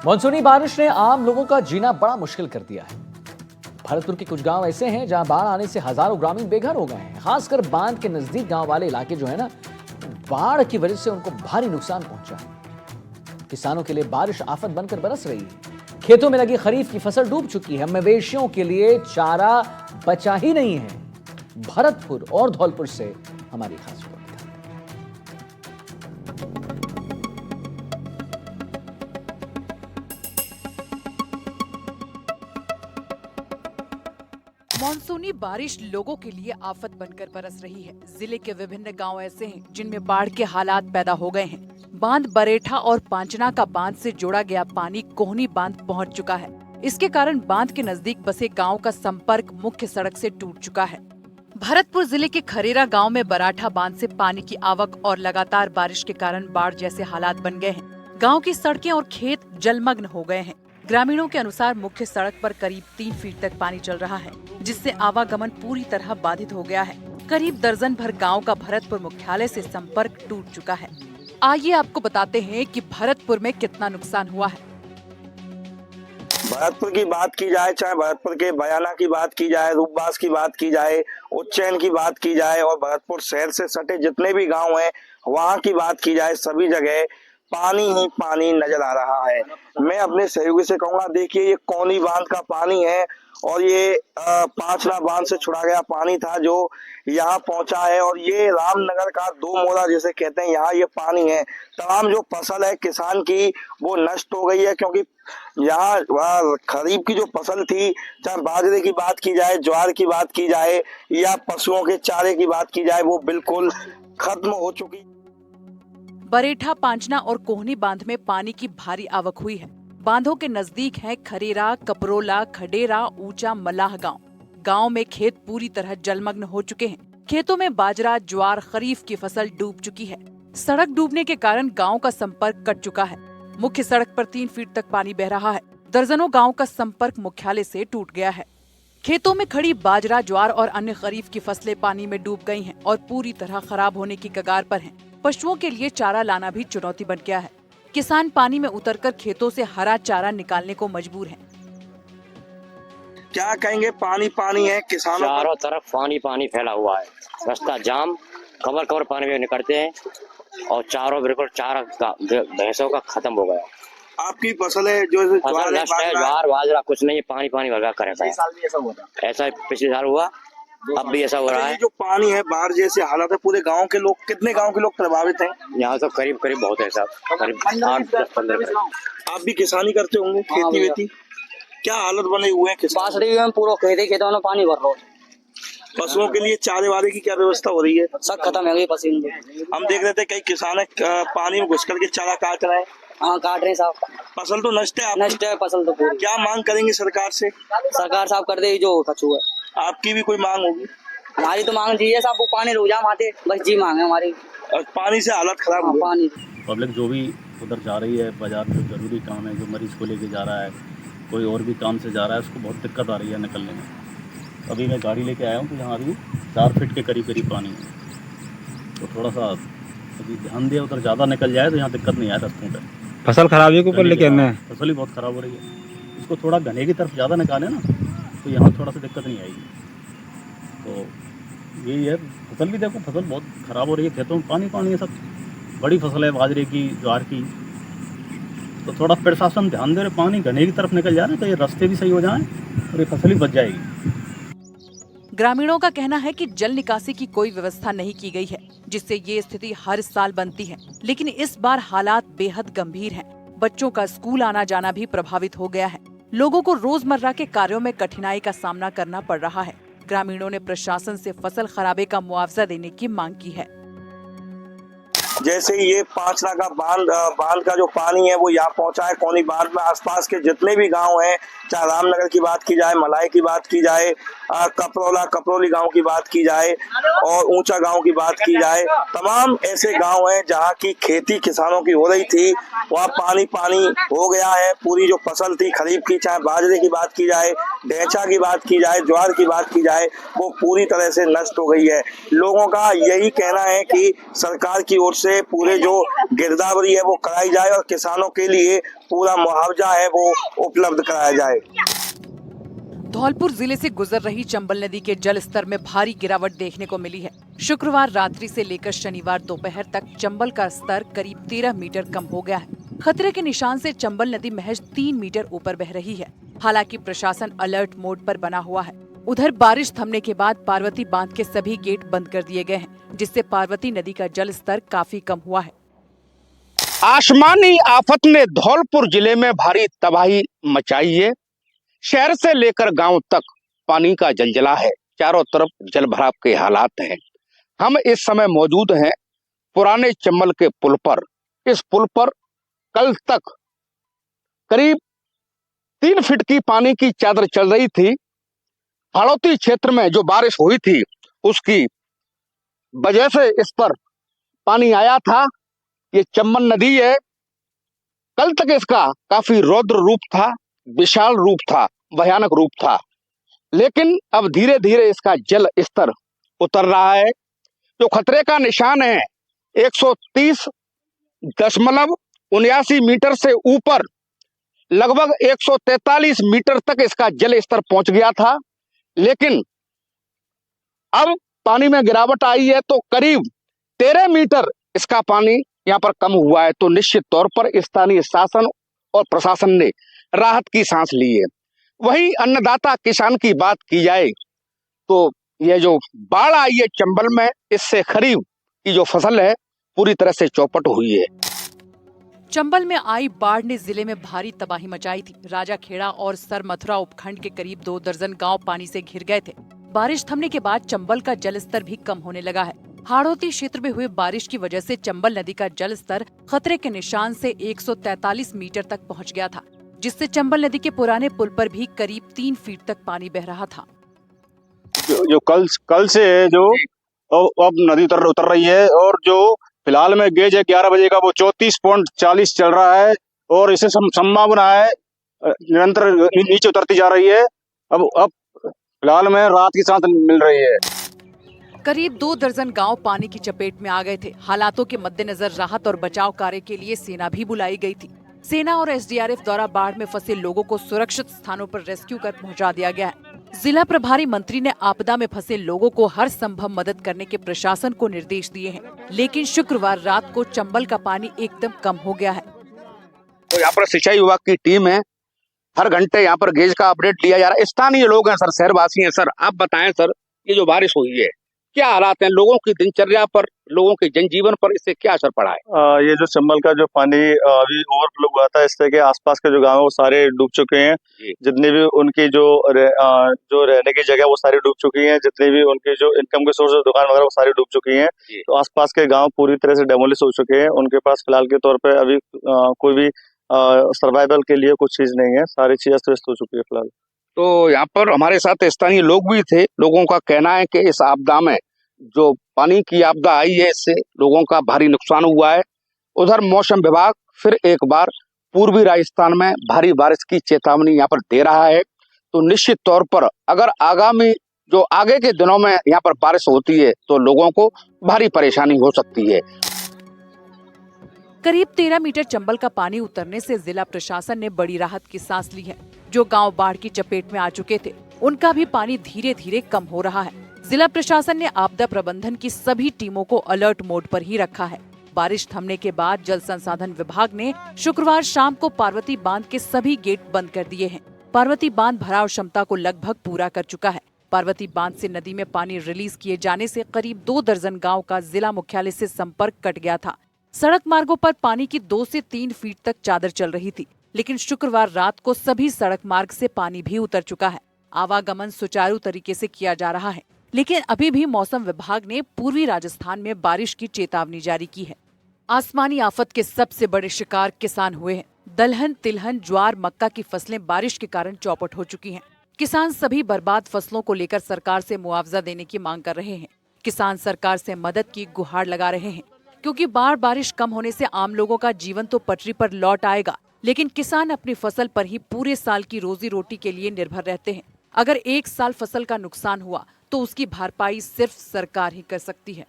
मानसूनी बारिश ने आम लोगों का जीना बड़ा मुश्किल कर दिया है। भरतपुर के कुछ गांव ऐसे हैं जहां बाढ़ आने से हजारों ग्रामीण बेघर हो गए हैं। खासकर बांध के नजदीक गांव वाले इलाके जो है ना, बाढ़ की वजह से उनको भारी नुकसान पहुंचा है। किसानों के लिए बारिश आफत बनकर बरस रही है। खेतों में लगी खरीफ की फसल डूब चुकी है। मवेशियों के लिए चारा बचा ही नहीं है। भरतपुर और धौलपुर से हमारी खास रिपोर्ट। मानसूनी बारिश लोगों के लिए आफत बनकर बरस रही है। जिले के विभिन्न गांव ऐसे हैं जिनमें बाढ़ के हालात पैदा हो गए हैं। बांध बरेठा और पांचना का बांध से जोड़ा गया पानी कोहनी बांध पहुंच चुका है। इसके कारण बांध के नजदीक बसे गांव का संपर्क मुख्य सड़क से टूट चुका है। भरतपुर जिले के खरेरा गांव में बराठा बांध से पानी की आवक और लगातार बारिश के कारण बाढ़ जैसे हालात बन गए हैं। गाँव की सड़कें और खेत जलमग्न हो गए हैं। ग्रामीणों के अनुसार मुख्य सड़क पर करीब 3 फीट तक पानी चल रहा है, जिससे आवागमन पूरी तरह बाधित हो गया है। करीब दर्जन भर गांव का भरतपुर मुख्यालय से संपर्क टूट चुका है। आइए आपको बताते हैं कि भरतपुर में कितना नुकसान हुआ है। भरतपुर की बात की जाए, चाहे भरतपुर के बयाना की बात की जाए, रूपबास की बात की जाए, उज्जैन की बात की जाए और भरतपुर शहर से सटे जितने भी गांव हैं वहां की बात की जाए, सभी जगह पानी ही पानी नजर आ रहा है। मैं अपने सहयोगी से कहूंगा, देखिए ये कोनी बांध का पानी है और ये पांचना बांध से छुड़ा गया पानी था जो यहाँ पहुंचा है और ये रामनगर का 2 मोरा जिसे कहते हैं, यहाँ ये पानी है। तमाम जो फसल है किसान की वो नष्ट हो गई है, क्योंकि यहाँ खरीफ की जो फसल थी, चाहे बाजरे की बात की जाए, ज्वार की बात की जाए या पशुओं के चारे की बात की जाए, वो बिल्कुल खत्म हो चुकी। बरेठा, पांचना और कोहनी बांध में पानी की भारी आवक हुई है। बांधों के नजदीक है खरेरा, कपरोला, खडेरा, ऊंचा, मलाह गांव। गांव में खेत पूरी तरह जलमग्न हो चुके हैं। खेतों में बाजरा, ज्वार, खरीफ की फसल डूब चुकी है। सड़क डूबने के कारण गांव का संपर्क कट चुका है। मुख्य सड़क पर 3 फीट तक पानी बह रहा है। दर्जनों गाँव का संपर्क मुख्यालय से टूट गया है। खेतों में खड़ी बाजरा, ज्वार और अन्य खरीफ की फसलें पानी में डूब गई हैं और पूरी तरह खराब होने की कगार पर हैं। पशुओं के लिए चारा लाना भी चुनौती बन गया है। किसान पानी में उतरकर खेतों से हरा चारा निकालने को मजबूर हैं। क्या कहेंगे, पानी पानी है, किसानों चारों तरफ पानी पानी फैला हुआ है। रास्ता जाम, कवर कवर पानी में निकलते हैं और चारों बिल्कुल चारा भैंसों का खत्म हो गया। आपकी फसल है जो फसल नष्ट है, ज्वार बाजरा कुछ नहीं, पानी पानी भर करेगा। ऐसा पिछले साल हुआ, अब भी ऐसा हो रहा है। जो पानी है, बाढ़ जैसे हालात है, पूरे गांव के लोग, कितने गांव के लोग प्रभावित हैं? यहाँ तो करीब करीब बहुत है साहब, करीब 8-10-15। आप भी किसानी करते होंगे, खेती वेती, क्या हालत बने हुए हैं किसान? में पूरा खेतों में पानी भर रहा है। पशुओं के लिए चारे वारे की क्या व्यवस्था हो रही है? सब खत्म हो गई पसीने। हम देख रहे थे कई किसान पानी में घुस करके चारा काट रहे हैं। हाँ, काट रहे हैं साहब। फसल तो नष्ट है, नष्ट है फसल तो पूरी। क्या मांग करेंगे सरकार से? सरकार साहब कर दे जो कछु है। आपकी भी कोई मांग होगी? हमारी तो मांग चाहिए साहब, वो पानी रुक जाए आते, बस जी मांग है हमारी। और पानी से हालत खराब है। पानी पब्लिक जो भी उधर जा रही है, बाजार जो जरूरी काम है, जो मरीज को लेके जा रहा है, कोई और भी काम से जा रहा है, उसको बहुत दिक्कत आ रही है निकलने में। अभी मैं गाड़ी लेके आया हूँ तो यहाँ अभी 4 फीट के करीब पानी है, तो थोड़ा सा अभी ध्यान दिया, उधर ज़्यादा निकल जाए तो यहाँ दिक्कत नहीं आए रास्तों पर। फसल खराबी के ऊपर लेके आना है, फसल ही बहुत ख़राब हो रही है। इसको थोड़ा घने की तरफ ज़्यादा निकाले ना तो यहाँ थोड़ा सा दिक्कत नहीं आएगी। तो यही है, फसल भी देखो, फसल बहुत ख़राब हो रही है, खेतों में पानी पानी है, सब बड़ी फसल है बाजरे की, ज्वार की। तो थोड़ा प्रशासन ध्यान दे रहे, पानी घने की तरफ निकल जाए ना तो ये रास्ते भी सही हो जाएं और ये फसल ही बच जाएगी। ग्रामीणों का कहना है कि जल निकासी की कोई व्यवस्था नहीं की गई है, जिससे ये स्थिति हर साल बनती है। लेकिन इस बार हालात बेहद गंभीर हैं। बच्चों का स्कूल आना जाना भी प्रभावित हो गया है। लोगों को रोजमर्रा के कार्यों में कठिनाई का सामना करना पड़ रहा है। ग्रामीणों ने प्रशासन से फसल खराबे का मुआवजा देने की मांग की है। जैसे ये पांचना का बांध का जो पानी है वो यहाँ पहुंचा है कोनी बांध में। आसपास के जितने भी गांव हैं, चाहे रामनगर की बात की जाए, मलाई की बात की जाए, कपरोली गांव की बात की जाए और ऊंचा गांव की बात की जाए, तमाम ऐसे गांव हैं जहां की खेती किसानों की हो रही थी, वहां पानी पानी हो गया है। पूरी जो फसल थी खरीफ की, चाहे बाजरे की बात की जाए ढैंचा की बात की जाए, ज्वार की बात की जाए, वो पूरी तरह से नष्ट हो गई है। लोगों का यही कहना है कि सरकार की ओर से पूरे जो गिरदावरी है वो कराई जाए और किसानों के लिए पूरा मुआवजा है वो उपलब्ध कराया जाए। धौलपुर जिले से गुजर रही चंबल नदी के जल स्तर में भारी गिरावट देखने को मिली है। शुक्रवार रात्रि से लेकर शनिवार दोपहर तक चंबल का स्तर करीब 13 मीटर कम हो गया है। खतरे के निशान से चंबल नदी महज 3 मीटर ऊपर बह रही है। हालांकि प्रशासन अलर्ट मोड पर बना हुआ है। उधर बारिश थमने के बाद पार्वती बांध के सभी गेट बंद कर दिए गए हैं, जिससे पार्वती नदी का जल स्तर काफी कम हुआ है। आसमानी आफत ने धौलपुर जिले में भारी तबाही मचाई है। शहर से लेकर गांव तक पानी का जलजला है। चारों तरफ जल भराव के हालात हैं। हम इस समय मौजूद हैं पुराने चंबल के पुल पर। इस पुल पर कल तक करीब 3 फीट की पानी की चादर चल रही थी। हाड़ौती क्षेत्र में जो बारिश हुई थी उसकी वजह से इस पर पानी आया था। ये चंबल नदी है। कल तक इसका काफी रौद्र रूप था, विशाल रूप था, भयानक रूप था, लेकिन अब धीरे धीरे इसका जल स्तर उतर रहा है। जो खतरे का निशान है 130.79 मीटर से ऊपर लगभग 143 मीटर तक इसका जल स्तर पहुंच गया था, लेकिन अब पानी में गिरावट आई है तो करीब 13 मीटर इसका पानी यहाँ पर कम हुआ है। तो निश्चित तौर पर स्थानीय शासन और प्रशासन ने राहत की सांस ली है। वहीं अन्नदाता किसान की बात की जाए तो यह जो बाढ़ आई है चंबल में, इससे खरीफ की जो फसल है पूरी तरह से चौपट हुई है। चंबल में आई बाढ़ ने जिले में भारी तबाही मचाई थी। राजाखेड़ा और सर मथुरा उपखंड के करीब 2 दर्जन गांव पानी से घिर गए थे। बारिश थमने के बाद चंबल का जलस्तर भी कम होने लगा है। हाड़ौती क्षेत्र में हुई बारिश की वजह से चंबल नदी का जलस्तर खतरे के निशान से 143 मीटर तक पहुंच गया था, जिससे चंबल नदी के पुराने पुल पर भी करीब 3 फीट तक पानी बह रहा था। जो कल से जो अब नदी उतर रही है और जो फिलहाल में गेज है 11 बजे का वो 34.40 चल रहा है और इसे संभावना है निरंतर नीचे उतरती जा रही है। अब फिलहाल में रात की सांस मिल रही है। करीब 2 दर्जन गांव पानी की चपेट में आ गए थे। हालातों के मद्देनजर राहत और बचाव कार्य के लिए सेना भी बुलाई गई थी। सेना और एसडीआरएफ द्वारा बाढ़ में फंसे लोगों को सुरक्षित स्थानों पर रेस्क्यू कर पहुंचा दिया गया है। जिला प्रभारी मंत्री ने आपदा में फंसे लोगों को हर संभव मदद करने के प्रशासन को निर्देश दिए हैं, लेकिन शुक्रवार रात को चंबल का पानी एकदम कम हो गया है। तो यहाँ पर सिंचाई विभाग की टीम है। हर घंटे यहाँ पर गेज का अपडेट लिया जा रहा है। स्थानीय लोग हैं सर, शहरवासी हैं सर, आप बताएं सर, ये जो बारिश हुई है क्या हालात हैं लोगों की दिनचर्या पर, लोगों के जनजीवन पर, इससे क्या असर पड़ा है? ये जो चंबल का जो पानी अभी ओवरफ्लो हुआ था, इससे के आसपास के जो गांव है वो सारे डूब चुके हैं। जितने भी उनकी जो रहने की जगह वो सारी डूब चुकी हैं। जितने भी उनके जो इनकम के सोर्स दुकान वगैरह वो सारी डूब चुकी हैं। तो आसपास के गाँव पूरी तरह से डेमोलिश हो चुके हैं। उनके पास फिलहाल के तौर पर अभी कोई भी सर्वाइवल के लिए कुछ चीज नहीं है। सारी चीज अस्त व्यस्त हो चुकी है फिलहाल। तो यहाँ पर हमारे साथ स्थानीय लोग भी थे। लोगों का कहना है कि इस आपदा में जो पानी की आपदा आई है इससे लोगों का भारी नुकसान हुआ है। उधर मौसम विभाग फिर एक बार पूर्वी राजस्थान में भारी बारिश की चेतावनी यहाँ पर दे रहा है। तो निश्चित तौर पर अगर आगामी जो आगे के दिनों में यहाँ पर बारिश होती है तो लोगों को भारी परेशानी हो सकती है। करीब 13 मीटर चंबल का पानी उतरने से जिला प्रशासन ने बड़ी राहत की सांस ली है। जो गांव बाढ़ की चपेट में आ चुके थे उनका भी पानी धीरे धीरे कम हो रहा है। जिला प्रशासन ने आपदा प्रबंधन की सभी टीमों को अलर्ट मोड पर ही रखा है। बारिश थमने के बाद जल संसाधन विभाग ने शुक्रवार शाम को पार्वती बांध के सभी गेट बंद कर दिए हैं। पार्वती बांध भराव क्षमता को लगभग पूरा कर चुका है। पार्वती बांध से नदी में पानी रिलीज किए जाने से करीब 2 दर्जन गाँव का जिला मुख्यालय से संपर्क कट गया था। सड़क मार्गों पर पानी की 2 से 3 फीट तक चादर चल रही थी, लेकिन शुक्रवार रात को सभी सड़क मार्ग से पानी भी उतर चुका है। आवागमन सुचारू तरीके से किया जा रहा है, लेकिन अभी भी मौसम विभाग ने पूर्वी राजस्थान में बारिश की चेतावनी जारी की है। आसमानी आफत के सबसे बड़े शिकार किसान हुए हैं। दलहन, तिलहन, ज्वार, मक्का की फसलें बारिश के कारण चौपट हो चुकी हैं। किसान सभी बर्बाद फसलों को लेकर सरकार से मुआवजा देने की मांग कर रहे हैं। किसान सरकार से मदद की गुहार लगा रहे हैं, क्योंकि बारिश कम होने से आम लोगों का जीवन तो पटरी पर लौट आएगा, लेकिन किसान अपनी फसल पर ही पूरे साल की रोजी रोटी के लिए निर्भर रहते हैं। अगर एक साल फसल का नुकसान हुआ तो उसकी भरपाई सिर्फ सरकार ही कर सकती है।